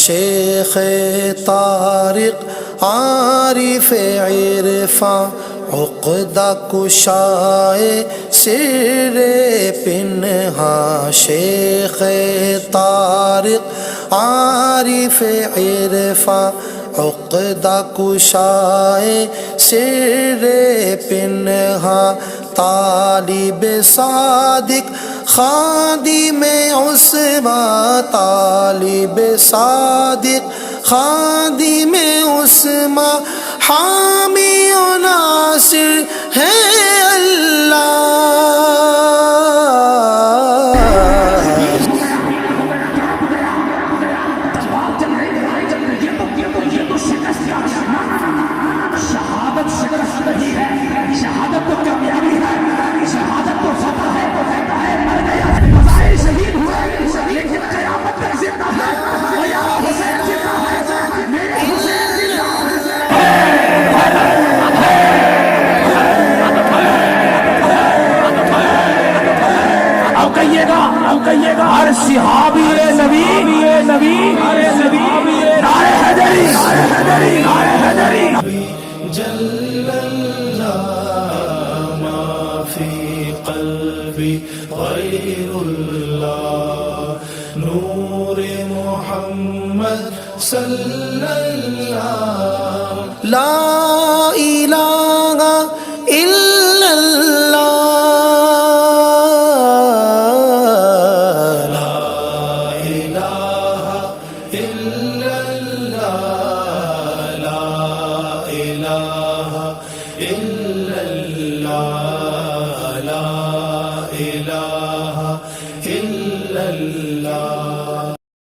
شیخ طارق عارف عرفاں عقدہ کشائے سر پنہاں شیخ طارق عارف عرفاں عقدہ کشائے سر پنہاں طالب صادق خادم عثمان طالب صادق خادم عثمان حامی و ناصر ہے اللہ شہادت تو کامیابی ہے شہادت تو فتح ہے مر گیا فضائے شہید ہوئے لیکن قیامت تک زندہ ہے وہ یارا حسین زندہ ہے میرے حسین زندہ ہے اب کہیے گا ہر صحابی نبی نعرہ حیدری جل اللہ ما فی قلبی غیر اللہ نور محمد صلی اللہ لا الہ الا اللہ لا الہ الا